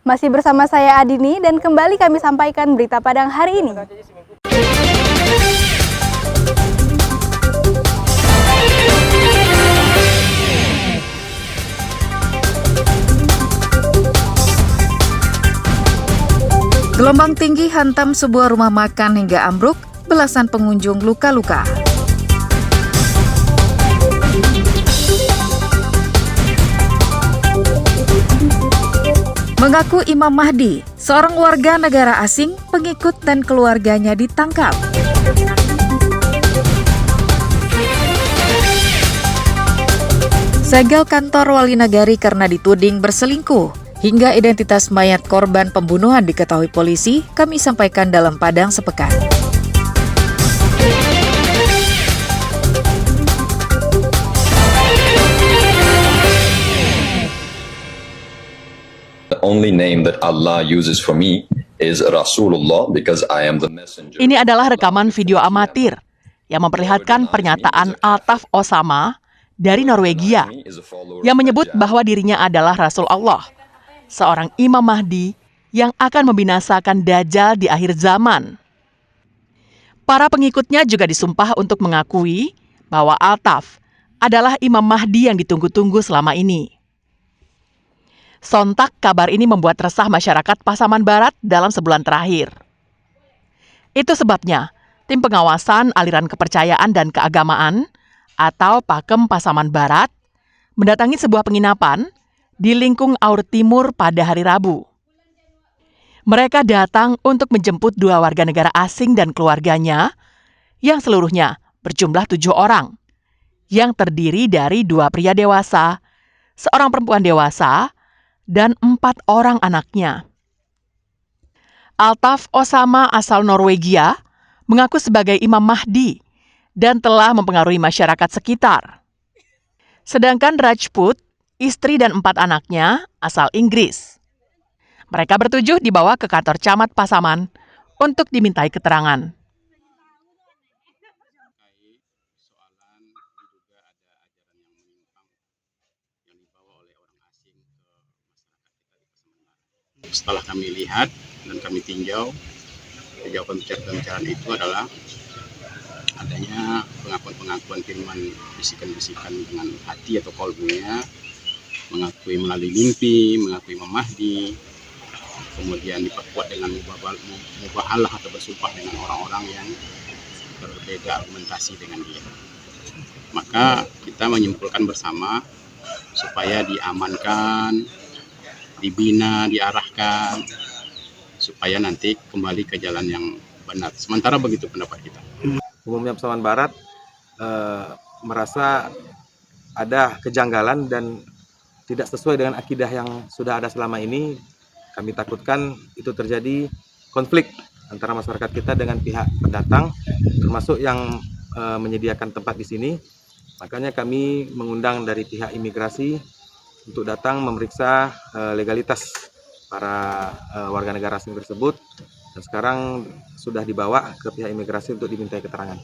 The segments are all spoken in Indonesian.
Masih bersama saya Adini dan kembali kami sampaikan berita Padang hari ini. Gelombang tinggi hantam sebuah rumah makan hingga ambruk, belasan pengunjung luka-luka. Mengaku Imam Mahdi, seorang warga negara asing, pengikut dan keluarganya ditangkap. Segel kantor wali nagari karena dituding berselingkuh. Hingga identitas mayat korban pembunuhan diketahui polisi, kami sampaikan dalam Padang Sepekan. The only name that Allah uses for me is Rasulullah because I am the messenger. Ini adalah rekaman video amatir yang memperlihatkan pernyataan Altaf Osama dari Norwegia yang menyebut bahwa dirinya adalah Rasul Allah, seorang Imam Mahdi yang akan membinasakan Dajjal di akhir zaman. Para pengikutnya juga disumpah untuk mengakui bahwa Altaf adalah Imam Mahdi yang ditunggu-tunggu selama ini. Sontak kabar ini membuat resah masyarakat Pasaman Barat dalam sebulan terakhir. Itu sebabnya tim pengawasan aliran kepercayaan dan keagamaan atau Pakem Pasaman Barat mendatangi sebuah penginapan di Lingkung Aur Timur pada hari Rabu. Mereka datang untuk menjemput 2 warga negara asing dan keluarganya yang seluruhnya berjumlah 7 orang, yang terdiri dari 2 pria dewasa, seorang perempuan dewasa, dan 4 orang anaknya. Altaf Osama asal Norwegia mengaku sebagai Imam Mahdi dan telah mempengaruhi masyarakat sekitar. Sedangkan Rajput, istri dan 4 anaknya asal Inggris. Mereka bertujuh dibawa ke kantor camat Pasaman untuk dimintai keterangan. Setelah kami lihat dan kami tinjau, jawaban pembicaraan itu adalah adanya pengakuan-pengakuan firman bisikan-bisikan dengan hati atau kolbunya, mengakui melalui mimpi, mengakui Imam Mahdi, kemudian diperkuat dengan mubahalah atau bersumpah dengan orang-orang yang berbeda argumentasi dengan dia. Maka kita menyimpulkan bersama supaya diamankan, dibina, diarahkan, supaya nanti kembali ke jalan yang benar. Sementara begitu pendapat kita. Umumnya Pasaman Barat merasa ada kejanggalan dan tidak sesuai dengan akidah yang sudah ada selama ini. Kami takutkan itu terjadi konflik antara masyarakat kita dengan pihak pendatang, termasuk yang menyediakan tempat di sini. Makanya kami mengundang dari pihak imigrasi untuk datang memeriksa legalitas para warga negara asing tersebut, dan sekarang sudah dibawa ke pihak imigrasi untuk dimintai keterangan.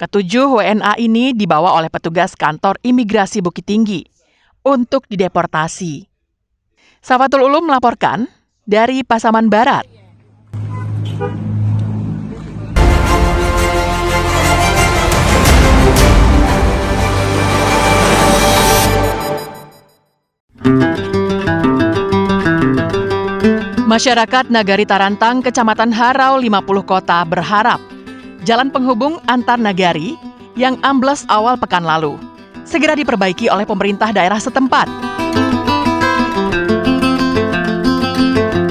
Ketujuh WNA ini dibawa oleh petugas kantor imigrasi Bukit Tinggi untuk dideportasi. Safatul Ulum melaporkan dari Pasaman Barat. Masyarakat Nagari Tarantang, Kecamatan Harau, 50 Kota berharap jalan penghubung antar nagari yang ambles awal pekan lalu segera diperbaiki oleh pemerintah daerah setempat.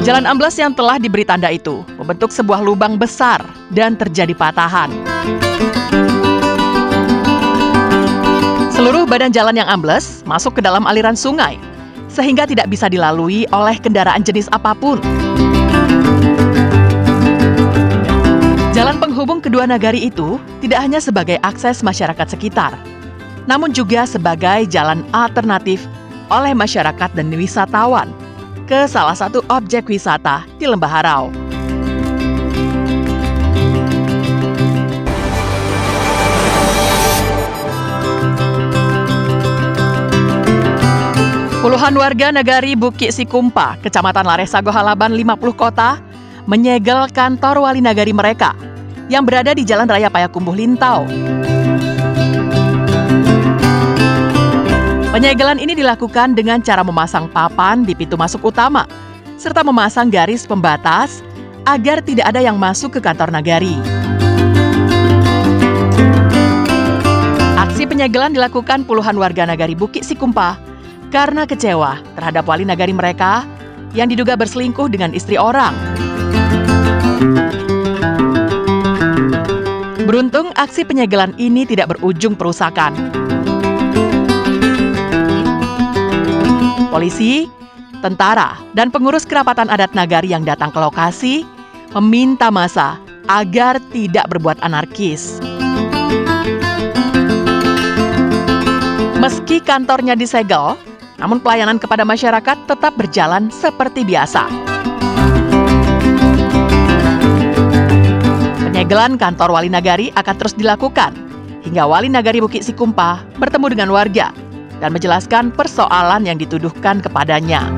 Jalan ambles yang telah diberi tanda itu membentuk sebuah lubang besar dan terjadi patahan. Seluruh badan jalan yang ambles masuk ke dalam aliran sungai, sehingga tidak bisa dilalui oleh kendaraan jenis apapun. Jalan penghubung kedua nagari itu tidak hanya sebagai akses masyarakat sekitar, namun juga sebagai jalan alternatif oleh masyarakat dan wisatawan ke salah satu objek wisata di Lembah Harau. Puluhan warga Nagari Bukit Sikumpa, Kecamatan Laresago Halaban 50 Kota, menyegel kantor wali nagari mereka yang berada di Jalan Raya Payakumbuh Lintau. Penyegelan ini dilakukan dengan cara memasang papan di pintu masuk utama, serta memasang garis pembatas agar tidak ada yang masuk ke kantor nagari. Aksi penyegelan dilakukan puluhan warga Nagari Bukit Sikumpa karena kecewa terhadap wali nagari mereka yang diduga berselingkuh dengan istri orang. Beruntung aksi penyegelan ini tidak berujung perusakan. Polisi, tentara, dan pengurus kerapatan adat nagari yang datang ke lokasi meminta massa agar tidak berbuat anarkis. Meski kantornya disegel, namun pelayanan kepada masyarakat tetap berjalan seperti biasa. Penyegelan kantor wali nagari akan terus dilakukan hingga wali nagari Bukit Sikumpa bertemu dengan warga dan menjelaskan persoalan yang dituduhkan kepadanya.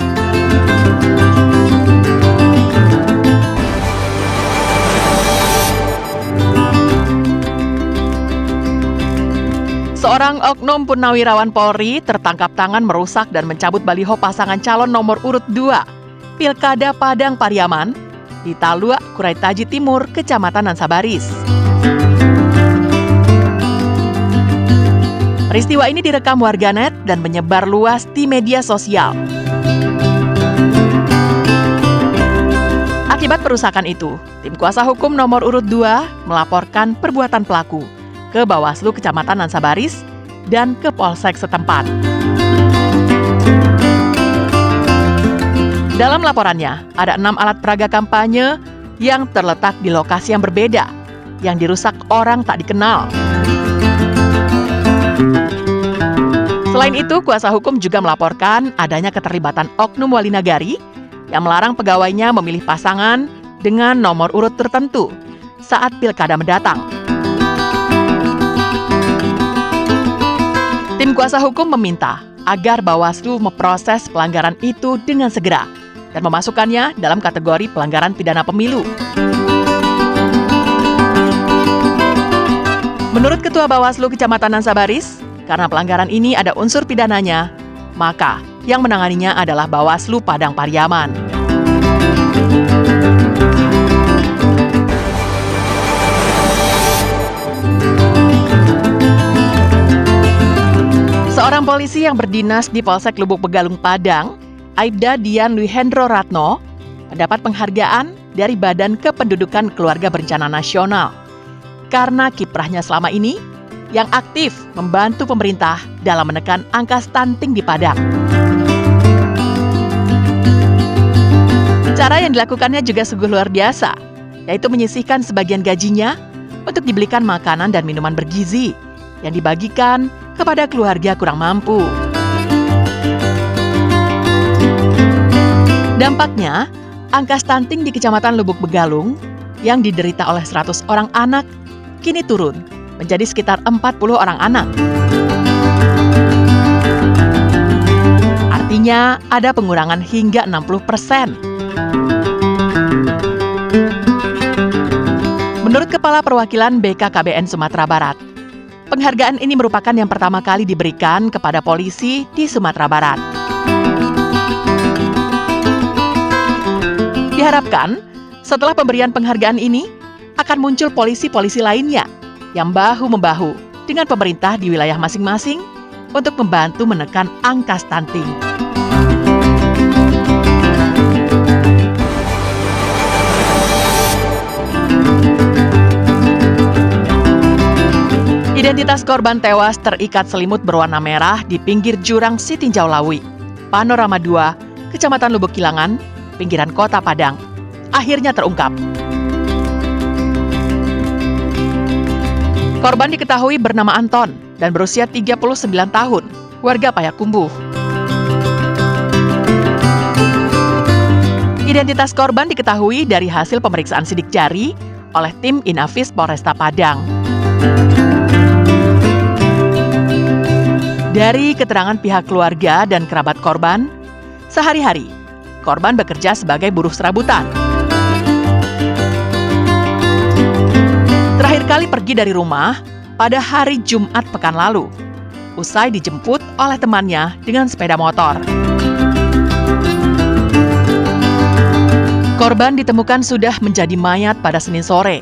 Seorang oknum purnawirawan Polri tertangkap tangan merusak dan mencabut baliho pasangan calon nomor urut 2 Pilkada Padang Pariaman di Talua, Kuraitaji Timur, Kecamatan Nansabaris. Peristiwa ini direkam warganet dan menyebar luas di media sosial. Akibat perusakan itu, tim kuasa hukum nomor urut 2 melaporkan perbuatan pelaku ke Bawaslu Kecamatan Nansabaris dan ke Polsek setempat. Dalam laporannya, ada 6 alat peraga kampanye yang terletak di lokasi yang berbeda, yang dirusak orang tak dikenal. Selain itu, kuasa hukum juga melaporkan adanya keterlibatan oknum wali nagari yang melarang pegawainya memilih pasangan dengan nomor urut tertentu saat pilkada mendatang. Tim kuasa hukum meminta agar Bawaslu memproses pelanggaran itu dengan segera dan memasukkannya dalam kategori pelanggaran pidana pemilu. Menurut Ketua Bawaslu Kecamatan Nansabaris, karena pelanggaran ini ada unsur pidananya, maka yang menanganinya adalah Bawaslu Padang Pariaman. Seorang polisi yang berdinas di Polsek Lubuk Begalung Padang, Aibda Dian Wihendro Ratno, mendapat penghargaan dari Badan Kependudukan Keluarga Berencana Nasional karena kiprahnya selama ini yang aktif membantu pemerintah dalam menekan angka stunting di Padang. Cara yang dilakukannya juga sungguh luar biasa, yaitu menyisihkan sebagian gajinya untuk dibelikan makanan dan minuman bergizi yang dibagikan kepada keluarga kurang mampu. Dampaknya, angka stunting di Kecamatan Lubuk Begalung yang diderita oleh 100 orang anak kini turun menjadi sekitar 40 orang anak. Artinya, ada pengurangan hingga 60%. Menurut Kepala Perwakilan BKKBN Sumatera Barat, penghargaan ini merupakan yang pertama kali diberikan kepada polisi di Sumatera Barat. Diharapkan, setelah pemberian penghargaan ini, akan muncul polisi-polisi lainnya yang bahu-membahu dengan pemerintah di wilayah masing-masing untuk membantu menekan angka stunting. Identitas korban tewas terikat selimut berwarna merah di pinggir jurang Sitinjau Lawi, Panorama 2, Kecamatan Lubuk Kilangan, pinggiran Kota Padang, akhirnya terungkap. Korban diketahui bernama Anton dan berusia 39 tahun, warga Payakumbuh. Identitas korban diketahui dari hasil pemeriksaan sidik jari oleh tim Inafis Polresta Padang. Dari keterangan pihak keluarga dan kerabat korban, sehari-hari korban bekerja sebagai buruh serabutan. Terakhir kali pergi dari rumah pada hari Jumat pekan lalu, usai dijemput oleh temannya dengan sepeda motor. Korban ditemukan sudah menjadi mayat pada Senin sore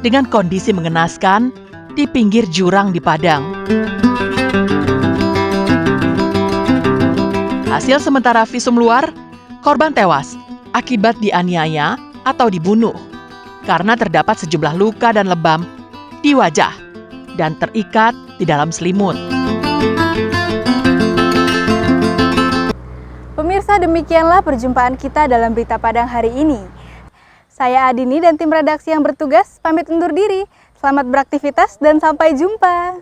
dengan kondisi mengenaskan di pinggir jurang di Padang. Hasil sementara visum luar, korban tewas akibat dianiaya atau dibunuh karena terdapat sejumlah luka dan lebam di wajah dan terikat di dalam selimut. Pemirsa, demikianlah perjumpaan kita dalam Berita Padang hari ini. Saya Adini dan tim redaksi yang bertugas pamit undur diri. Selamat beraktivitas dan sampai jumpa.